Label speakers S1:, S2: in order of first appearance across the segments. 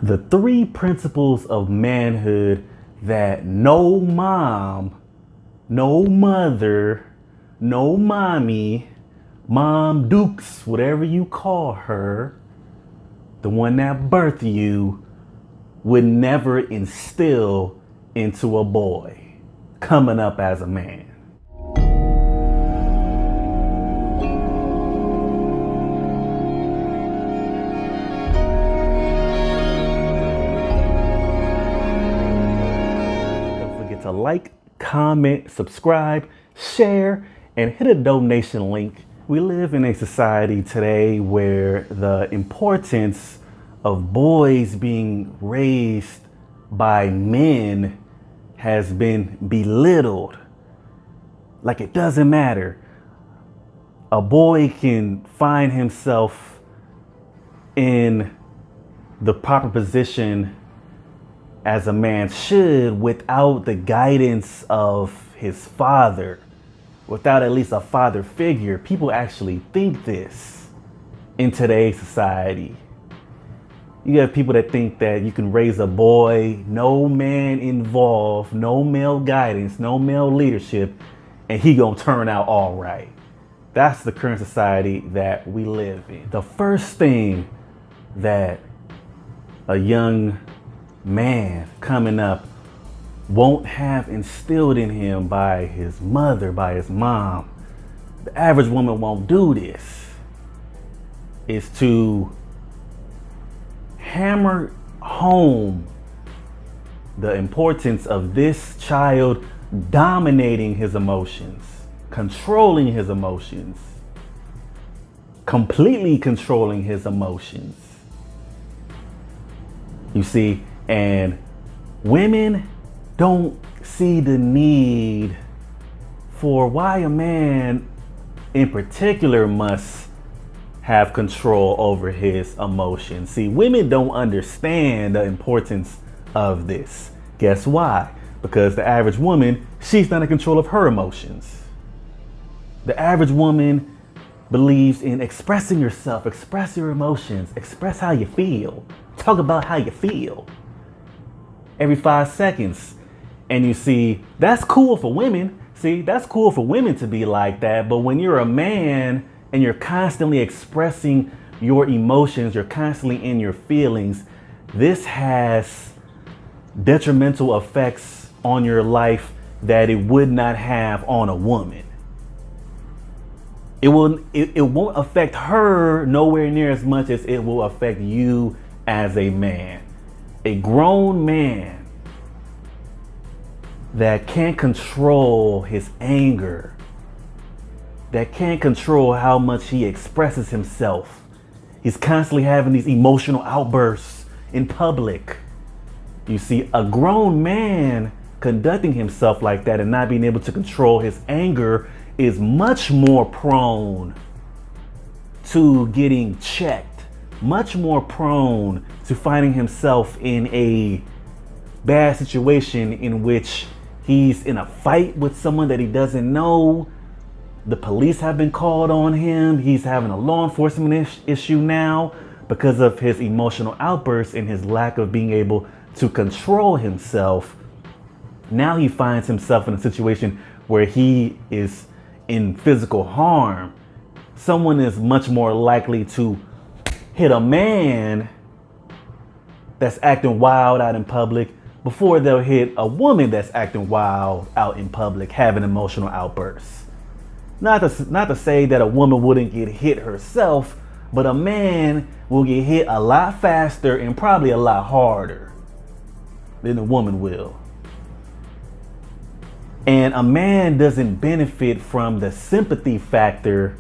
S1: The three principles of manhood that no mom, no mother, no mommy, mom Dukes, whatever you call her, the one that birthed you, would never instill into a boy coming up as a man. Don't forget to like, comment, subscribe, share, and hit a donation link. We live in a society today where the importance of boys being raised by men has been belittled. Like it doesn't matter. A boy can find himself in the proper position as a man should without the guidance of his father, without at least a father figure. People actually think this in today's society. You have people that think that you can raise a boy, no man involved, no male guidance, no male leadership, and he gonna turn out all right. That's the current society that we live in. The first thing that a young man coming up won't have instilled in him by his mother, by his mom, the average woman won't do this, is to hammer home the importance of this child dominating his emotions, controlling his emotions, completely controlling his emotions. You see, and women don't see the need for why a man in particular must have control over his emotions. See, women don't understand the importance of this. Guess why? Because the average woman, she's not in control of her emotions. The average woman believes in expressing yourself, express your emotions, express how you feel, talk about how you feel every 5 seconds. And you see, that's cool for women. See, that's cool for women to be like that. But when you're a man and you're constantly expressing your emotions, you're constantly in your feelings, this has detrimental effects on your life that it would not have on a woman. It won't affect her nowhere near as much as it will affect you as a man. A grown man that can't control his anger, that can't control how much he expresses himself. He's constantly having these emotional outbursts in public. You see, a grown man conducting himself like that and not being able to control his anger is much more prone to getting checked, much more prone to finding himself in a bad situation in which he's in a fight with someone that he doesn't know. The police have been called on him. He's having a law enforcement issue now because of his emotional outbursts and his lack of being able to control himself. Now he finds himself in a situation where he is in physical harm. Someone is much more likely to hit a man that's acting wild out in public before they'll hit a woman that's acting wild out in public, having emotional outbursts. Not to say that a woman wouldn't get hit herself, but a man will get hit a lot faster and probably a lot harder than a woman will. And a man doesn't benefit from the sympathy factor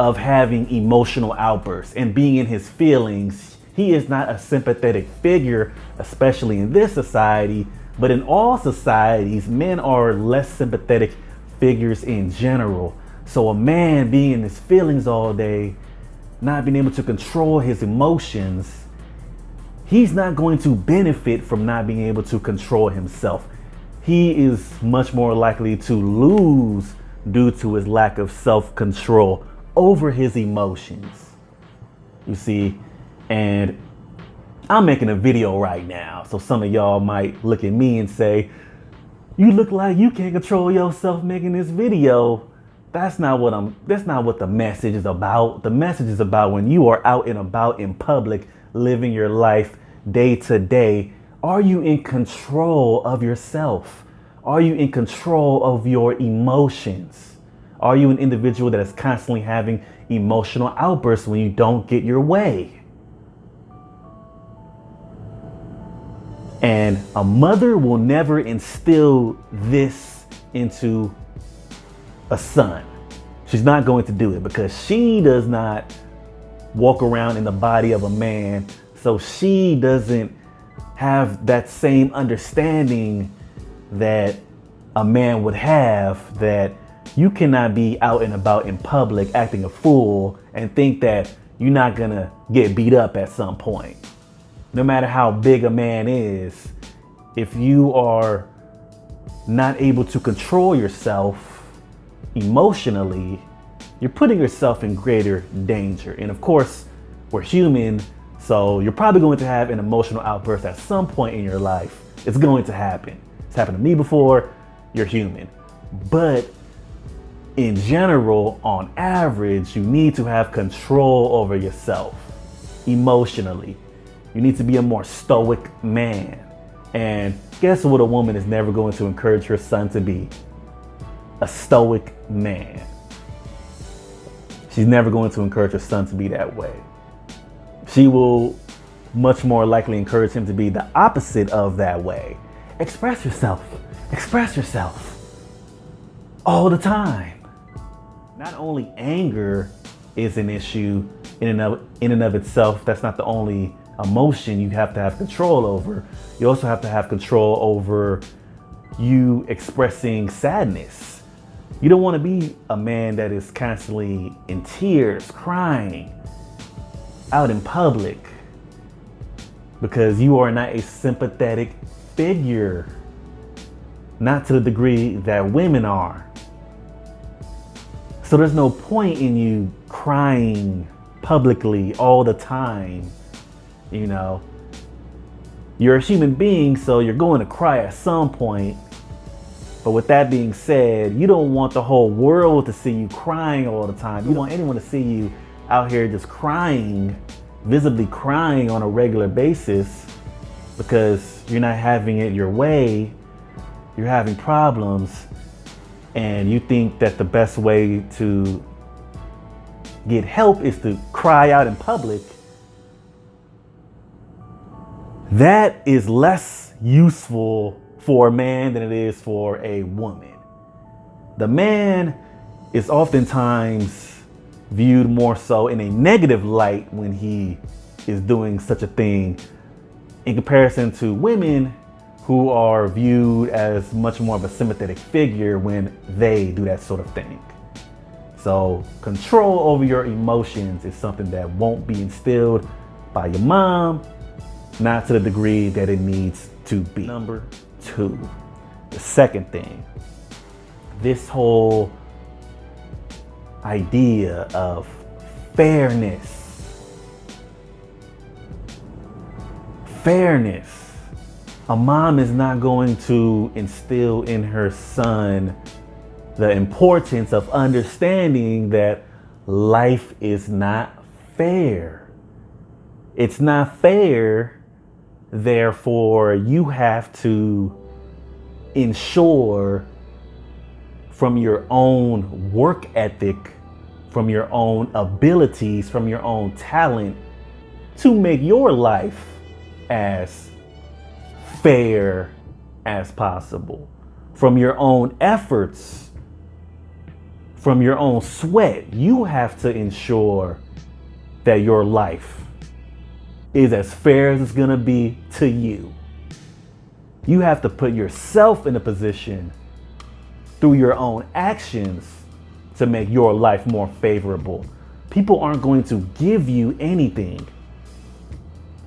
S1: of having emotional outbursts and being in his feelings. He is not a sympathetic figure, especially in this society, but in all societies, men are less sympathetic figures in general. So a man being in his feelings all day, not being able to control his emotions, he's not going to benefit from not being able to control himself. He is much more likely to lose due to his lack of self-control over his emotions. You see, and I'm making a video right now, so some of y'all might look at me and say, you look like you can't control yourself making this video. That's not what the message is about. The message is about when you are out and about in public, living your life day to day. Are you in control of yourself? Are you in control of your emotions? Are you an individual that is constantly having emotional outbursts when you don't get your way? And a mother will never instill this into a son. She's not going to do it because she does not walk around in the body of a man. So she doesn't have that same understanding that a man would have, that you cannot be out and about in public acting a fool and think that you're not gonna get beat up at some point. No matter how big a man is, if you are not able to control yourself emotionally, you're putting yourself in greater danger. And of course, we're human, so you're probably going to have an emotional outburst at some point in your life. It's going to happen. It's happened to me before. You're human. But in general, on average, you need to have control over yourself emotionally. You need to be a more stoic man. And guess what a woman is never going to encourage her son to be? A stoic man. She's never going to encourage her son to be that way. She will much more likely encourage him to be the opposite of that way. Express yourself. Express yourself. All the time. Not only anger is an issue in and of itself, that's not the only emotion you have to have control over. You also have to have control over you expressing sadness. You don't want to be a man that is constantly in tears, crying out in public because you are not a sympathetic figure, not to the degree that women are. So there's no point in you crying publicly all the time. You know, you're a human being, so you're going to cry at some point. But with that being said, you don't want the whole world to see you crying all the time. You don't want anyone to see you out here just crying, visibly crying on a regular basis because you're not having it your way. You're having problems, and you think that the best way to get help is to cry out in public. That is less useful for a man than it is for a woman. The man is oftentimes viewed more so in a negative light when he is doing such a thing in comparison to women who are viewed as much more of a sympathetic figure when they do that sort of thing. So control over your emotions is something that won't be instilled by your mom, not to the degree that it needs to be. Number 2, the second thing, this whole idea of fairness. Fairness. A mom is not going to instill in her son the importance of understanding that life is not fair. It's not fair. Therefore, you have to ensure from your own work ethic, from your own abilities, from your own talent to make your life as fair as possible. From your own efforts, from your own sweat, you have to ensure that your life is as fair as it's gonna be to you. You have to put yourself in a position through your own actions to make your life more favorable. People aren't going to give you anything.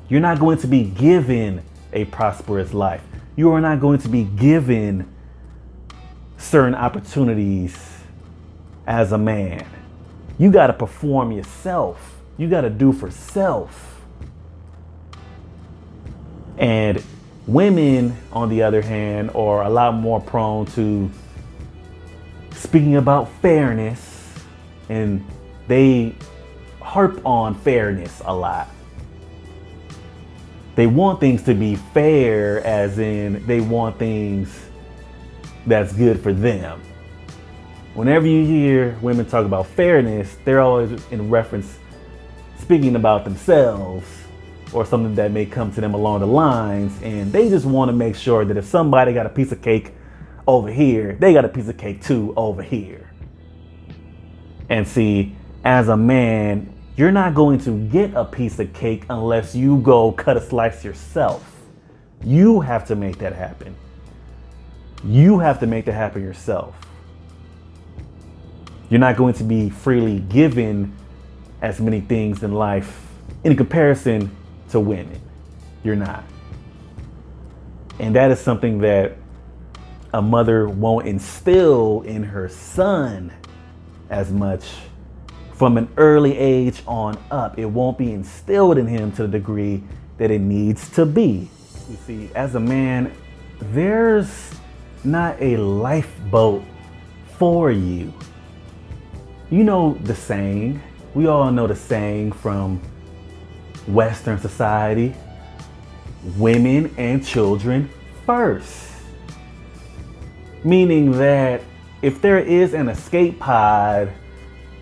S1: You're not going to be given a prosperous life. You are not going to be given certain opportunities as a man. You got to perform yourself. You got to do for self. And women, on the other hand, are a lot more prone to speaking about fairness, and they harp on fairness a lot. They want things to be fair, as in they want things that's good for them. Whenever you hear women talk about fairness, they're always in reference speaking about themselves or something that may come to them along the lines, and they just want to make sure that if somebody got a piece of cake over here, they got a piece of cake too over here. And see, as a man, you're not going to get a piece of cake unless you go cut a slice yourself. You have to make that happen. You have to make that happen yourself. You're not going to be freely given as many things in life in comparison to women. You're not. And that is something that a mother won't instill in her son as much from an early age on up. It won't be instilled in him to the degree that it needs to be. You see, as a man, there's not a lifeboat for you. You know the saying, we all know the saying from Western society, women and children first. Meaning that if there is an escape pod,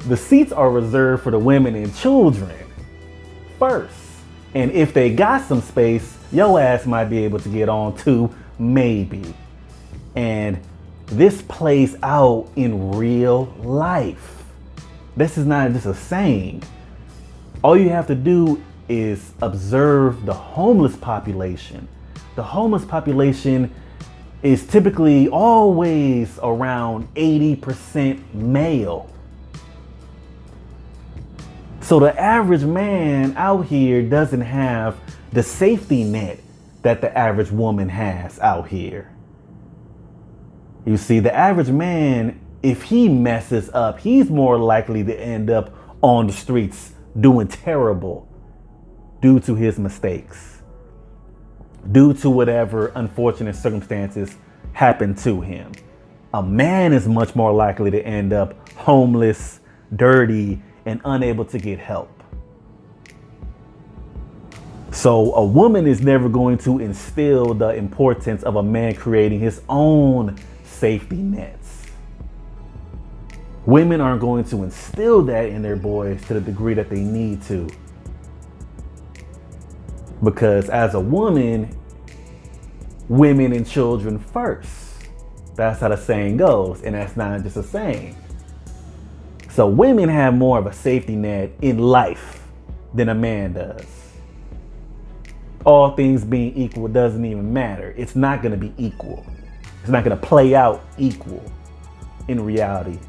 S1: the seats are reserved for the women and children first. And if they got some space, your ass might be able to get on too, maybe. And this plays out in real life. This is not just a saying. All you have to do is observe the homeless population. The homeless population is typically always around 80% male. So the average man out here doesn't have the safety net that the average woman has out here. You see, the average man, if he messes up, he's more likely to end up on the streets doing terrible due to his mistakes, due to whatever unfortunate circumstances happen to him. A man is much more likely to end up homeless, dirty, and unable to get help. So a woman is never going to instill the importance of a man creating his own safety nets. Women aren't going to instill that in their boys to the degree that they need to. Because as a woman, women and children first. That's how the saying goes, and that's not just a saying. So women have more of a safety net in life than a man does. All things being equal doesn't even matter. It's not going to be equal. It's not going to play out equal in reality.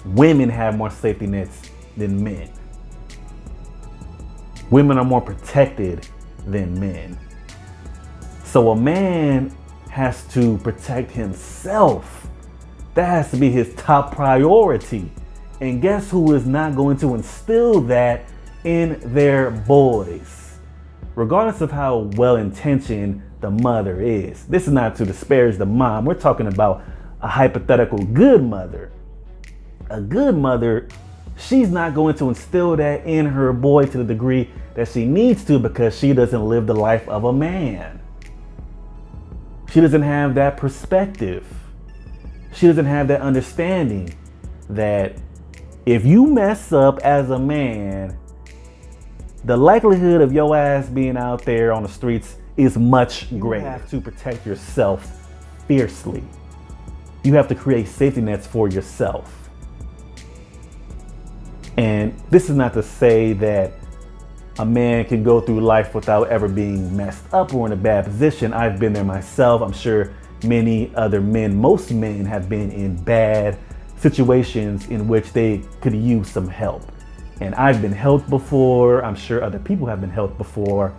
S1: Women have more safety nets than men. Women are more protected than men. So a man has to protect himself. That has to be his top priority. And guess who is not going to instill that in their boys? Regardless of how well-intentioned the mother is. This is not to disparage the mom. We're talking about a hypothetical good mother. A good mother, she's not going to instill that in her boy to the degree that she needs to, because she doesn't live the life of a man. She doesn't have that perspective. She doesn't have that understanding that if you mess up as a man, the likelihood of your ass being out there on the streets is much greater. You have to protect yourself fiercely. You have to create safety nets for yourself. And this is not to say that a man can go through life without ever being messed up or in a bad position. I've been there myself. I'm sure many other men, most men have been in bad situations in which they could use some help. And I've been helped before. I'm sure other people have been helped before.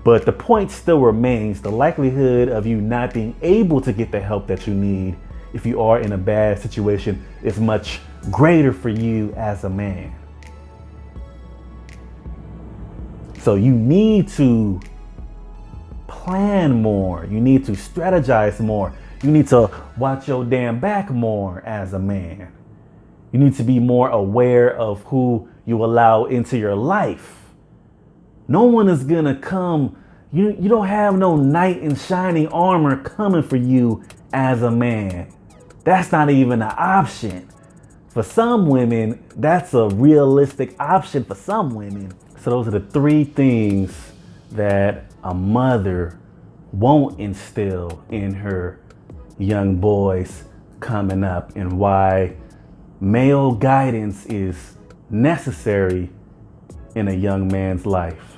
S1: But the point still remains, the likelihood of you not being able to get the help that you need if you are in a bad situation is much greater for you as a man. So you need to plan more. You need to strategize more. You need to watch your damn back more as a man. You need to be more aware of who you allow into your life. No one is gonna come. You don't have no knight in shining armor coming for you as a man. That's not even an option. For some women, that's a realistic option for some women. So those are the 3 things that a mother won't instill in her young boys coming up, and why male guidance is necessary in a young man's life.